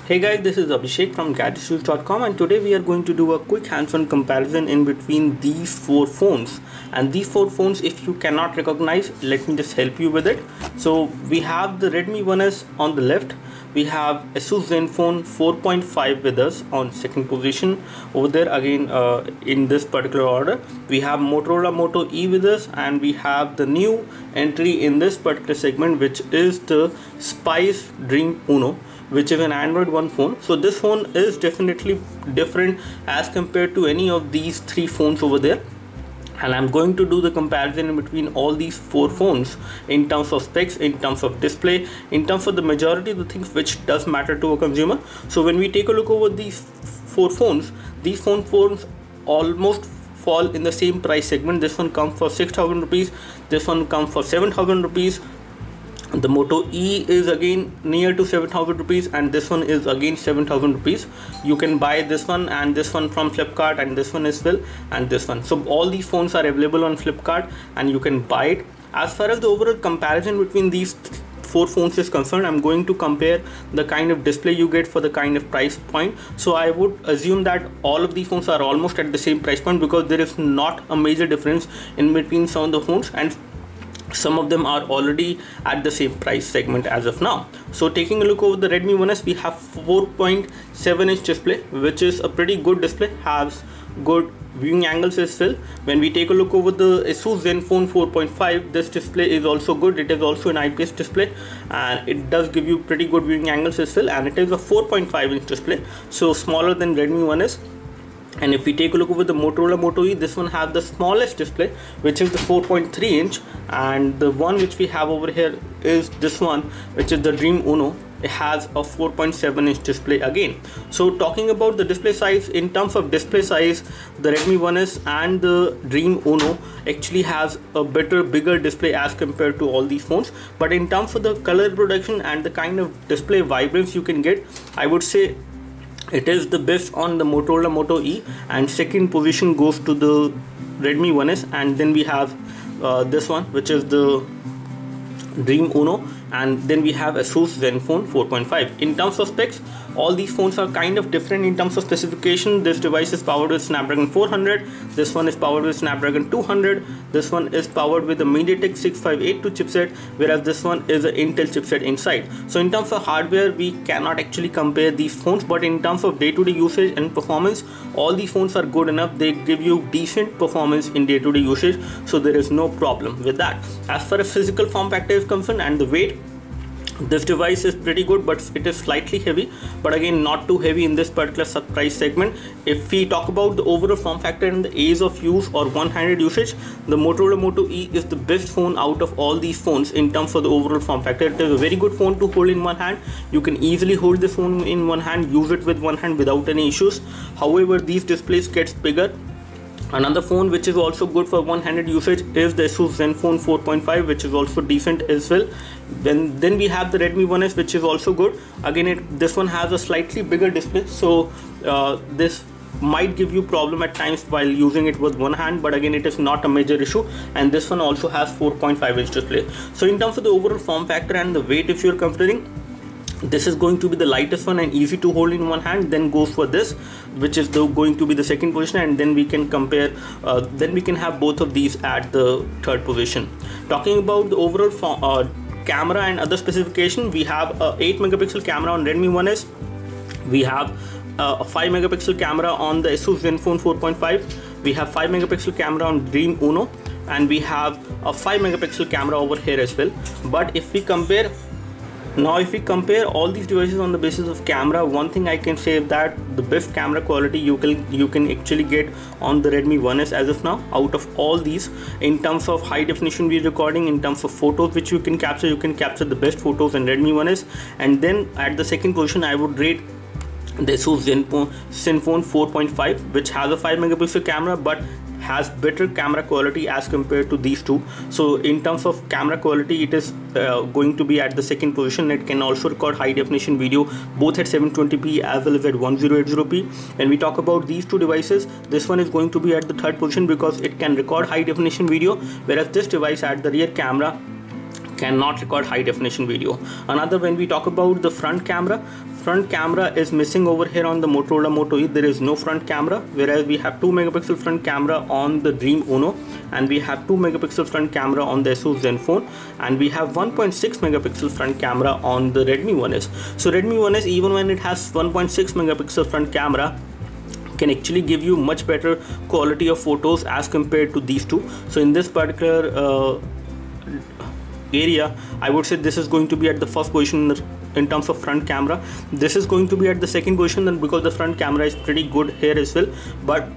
Hey guys, this is Abhishek from gadgetsnews.com, and today we are going to do a quick hands-on comparison in between these four phones. And these four phones, if you cannot recognize, let me just help you with it. So we have the Redmi 1S on the left. We have Asus Zenfone 4.5 with us on second position. Over there again in this particular order, we have Motorola Moto E with us, and we have the new entry in this particular segment, which is the Spice Dream Uno, which is an Android One phone. So this phone is definitely different as compared to any of these three phones over there, and I'm going to do the comparison in between all these four phones in terms of specs, in terms of display, in terms of the majority of the things which does matter to a consumer. So when we take a look over these four phones, these phones almost fall in the same price segment. This one comes for 6,000 rupees, this one comes for 7,000 rupees. The Moto E is again near to 7,000 rupees, and this one is again 7,000 rupees. You can buy this one and this one from Flipkart, and this one as well, and this one. So all these phones are available on Flipkart and you can buy it. As far as the overall comparison between these four phones is concerned, I'm going to compare the kind of display you get for the kind of price point. So I would assume that all of these phones are almost at the same price point, because there is not a major difference in between some of the phones, and some of them are already at the same price segment as of now. So taking a look over the Redmi 1S, we have 4.7-inch display, which is a pretty good display, has good viewing angles as well. When we take a look over the Asus Zenfone 4.5, this display is also good. It is also an IPS display, and it does give you pretty good viewing angles as well, and it is a 4.5-inch display, so smaller than Redmi 1S. And if we take a look over the Motorola Moto E, this one has the smallest display, which is the 4.3-inch, and the one which we have over here is this one, which is the Dream Uno. It has a 4.7-inch display again. So talking about the display size, in terms of display size, the Redmi 1S and the Dream Uno actually has a bigger display as compared to all these phones. But in terms of the color production and the kind of display vibrance you can get, I would say it is the best on the Motorola Moto E, and second position goes to the Redmi 1S, and then we have this one, which is the Dream Uno, and then we have Asus Zenfone 4.5. In terms of specs, all these phones are kind of different in terms of specification. This device is powered with Snapdragon 400, this one is powered with Snapdragon 200, this one is powered with the MediaTek 6582 chipset, whereas this one is an Intel chipset inside. So in terms of hardware, we cannot actually compare these phones, but in terms of day-to-day usage and performance, all these phones are good enough. They give you decent performance in day-to-day usage, so there is no problem with that. As far as physical form factor is concerned and the weight, this device is pretty good, but it is slightly heavy, but again not too heavy in this particular price segment. If we talk about the overall form factor and the ease of use or one-handed usage, the Motorola Moto E is the best phone out of all these phones in terms of the overall form factor. It is a very good phone to hold in one hand. You can easily hold the phone in one hand, use it with one hand without any issues. However, these displays gets bigger. Another phone which is also good for one-handed usage is the Asus Zenfone 4.5, which is also decent as well. Then we have the Redmi 1S, which is also good. Again, this one has a slightly bigger display, so this might give you problem at times while using it with one hand, but again it is not a major issue. And this one also has 4.5-inch display. So in terms of the overall form factor and the weight, if you're considering, this is going to be the lightest one and easy to hold in one hand, then goes for this, which is going to be the second position, and then we can compare, then we can have both of these at the third position. Talking about the overall camera and other specification, we have a 8 megapixel camera on Redmi 1S, we have a 5 megapixel camera on the Asus Zenfone 4.5, we have 5 megapixel camera on Dream Uno, and we have a 5 megapixel camera over here as well. But if we compare all these devices on the basis of camera, one thing I can say is that the best camera quality you can actually get on the Redmi 1S as of now out of all these. In terms of high definition video recording, in terms of photos which you can capture the best photos in Redmi 1S. And then at the second position, I would rate the Asus Zenfone 4.5, which has a 5 megapixel camera but has better camera quality as compared to these two. So in terms of camera quality, it is going to be at the second position. It can also record high definition video both at 720p as well as at 1080p. When we talk about these two devices, this one is going to be at the third position because it can record high definition video, whereas this device at the rear camera cannot record high definition video. Another, when we talk about the front camera is missing over here on the Motorola Moto E. There is no front camera, whereas we have 2 megapixel front camera on the Dream Uno, and we have 2 megapixel front camera on the Asus Zenfone, and we have 1.6 megapixel front camera on the Redmi 1S. So Redmi 1S, even when it has 1.6 megapixel front camera, can actually give you much better quality of photos as compared to these two. So in this particular area, I would say this is going to be at the first position in terms of front camera. This is going to be at the second position, then, because the front camera is pretty good here as well, but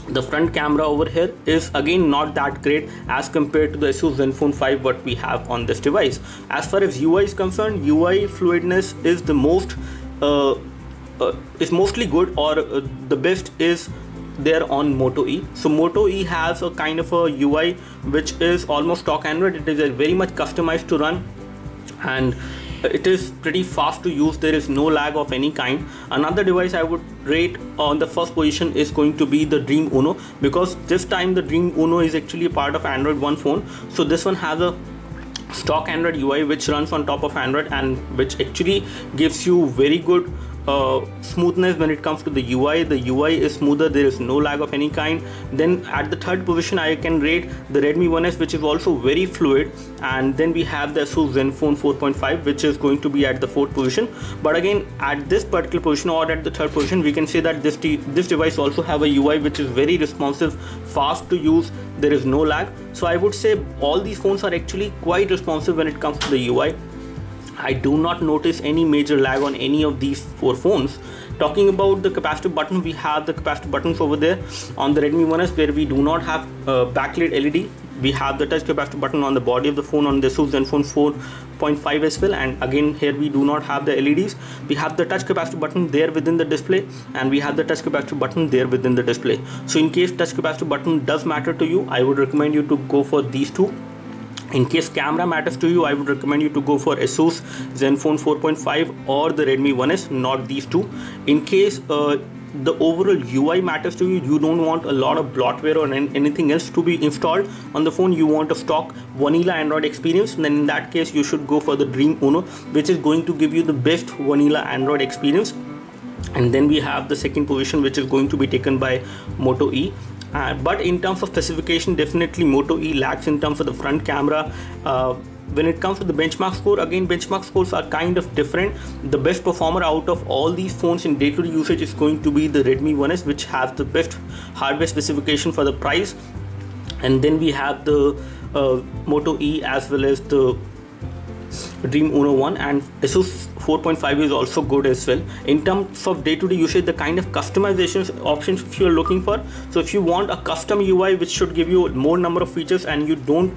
the front camera over here is again not that great as compared to the Asus Zenfone 5 what we have on this device. As far as UI is concerned, UI fluidness is the most is mostly good, or the best is there on Moto E. So Moto E has a kind of a UI which is almost stock Android. It is very much customized to run, and it is pretty fast to use. There is no lag of any kind. Another device I would rate on the first position is going to be the Dream Uno, because this time the Dream Uno is actually a part of Android One phone. So this one has a stock Android UI which runs on top of Android, and which actually gives you very good smoothness when it comes to the UI. The UI is smoother, there is no lag of any kind. Then at the third position I can rate the Redmi 1S, which is also very fluid, and then we have the Asus Zenfone 4.5 which is going to be at the fourth position. But again, at this particular position, or at the third position, we can say that this device also have a UI which is very responsive, fast to use, there is no lag. So I would say all these phones are actually quite responsive when it comes to the UI. I do not notice any major lag on any of these four phones. Talking about the capacitive button, we have the capacitive buttons over there on the Redmi 1S, where we do not have backlit LED. We have the touch capacitive button on the body of the phone on the Asus Zenfone 4.5 as well, and again here we do not have the LEDs. We have the touch capacitive button there within the display, and we have the touch capacitive button there within the display. So in case touch capacitive button does matter to you, I would recommend you to go for these two. In case camera matters to you, I would recommend you to go for Asus Zenfone 4.5 or the Redmi 1S, not these two. In case the overall UI matters to you, you don't want a lot of bloatware or anything else to be installed on the phone, you want a stock vanilla Android experience, then in that case you should go for the Dream Uno, which is going to give you the best vanilla Android experience. And then we have the second position, which is going to be taken by Moto E. But in terms of specification, definitely Moto E lacks in terms of the front camera. When it comes to the benchmark score, again benchmark scores are kind of different. The best performer out of all these phones in day-to-day usage is going to be the Redmi 1S, which has the best hardware specification for the price. And then we have the Moto E as well as the Dream Uno 1, and Asus 4.5 is also good as well. In terms of day-to-day usage, the kind of customization options if you are looking for, so if you want a custom UI which should give you more number of features and you don't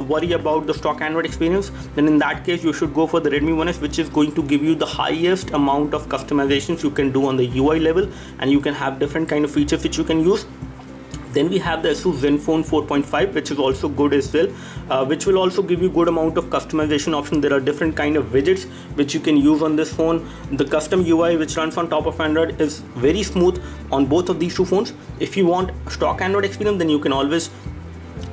worry about the stock Android experience, then in that case you should go for the Redmi 1S, which is going to give you the highest amount of customizations you can do on the UI level, and you can have different kind of features which you can use. Then we have the Asus Zenfone 4.5, which is also good as well, which will also give you good amount of customization option. There are different kind of widgets which you can use on this phone. The custom UI which runs on top of Android is very smooth on both of these two phones. If you want stock Android experience, then you can always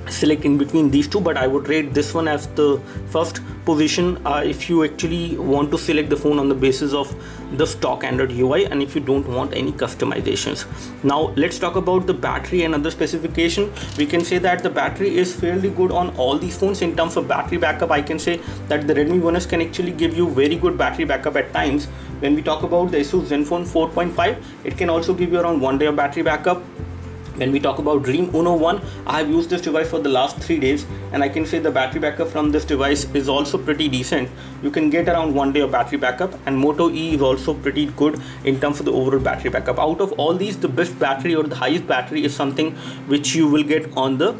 select in between these two, but I would rate this one as the first position if you actually want to select the phone on the basis of the stock Android UI and if you don't want any customizations. Now let's talk about the battery and other specification. We can say that the battery is fairly good on all these phones. In terms of battery backup, I can say that the Redmi 1S can actually give you very good battery backup at times. When we talk about the Asus Zenfone 4.5, it can also give you around 1 day of battery backup. When we talk about Dream Uno 1, I have used this device for the last 3 days, and I can say the battery backup from this device is also pretty decent. You can get around 1 day of battery backup, and Moto E is also pretty good in terms of the overall battery backup. Out of all these, the best battery or the highest battery is something which you will get on the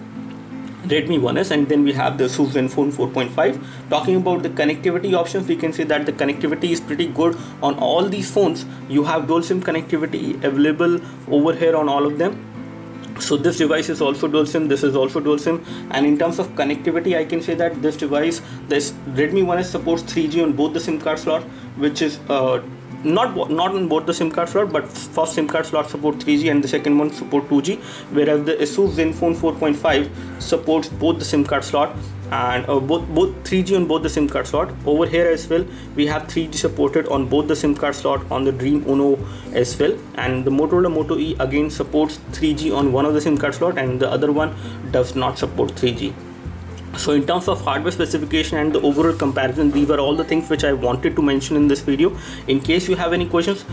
Redmi 1S, and then we have the Asus Zenfone 4.5. Talking about the connectivity options, we can say that the connectivity is pretty good on all these phones. You have dual SIM connectivity available over here on all of them. So this device is also dual SIM, this is also dual SIM, and in terms of connectivity, I can say that this device, this Redmi 1S supports 3G on both the SIM card slot, which is not on both the SIM card slot, but first SIM card slot support 3G and the second one support 2G, whereas the Asus Zenfone 4.5 supports both the SIM card slot and both 3G on both the SIM card slot. Over here as well we have 3G supported on both the SIM card slot on the Dream Uno as well, and the Motorola Moto E again supports 3G on one of the SIM card slot and the other one does not support 3G. So in terms of hardware specification and the overall comparison, these were all the things which I wanted to mention in this video. In case you have any questions,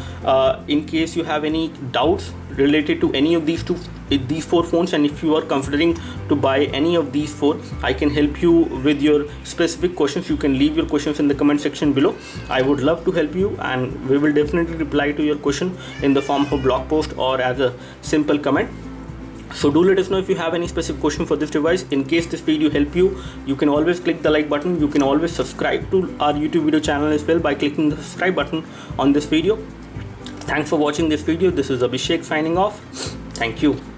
in case you have any doubts related to any of these four phones, and if you are considering to buy any of these four, I can help you with your specific questions. You can leave your questions in the comment section below. I would love to help you, and we will definitely reply to your question in the form of a blog post or as a simple comment. So do let us know if you have any specific question for this device. In case this video helped you, you can always click the like button. You can always subscribe to our YouTube video channel as well by clicking the subscribe button on this video. Thanks for watching this video. This is Abhishek signing off. Thank you.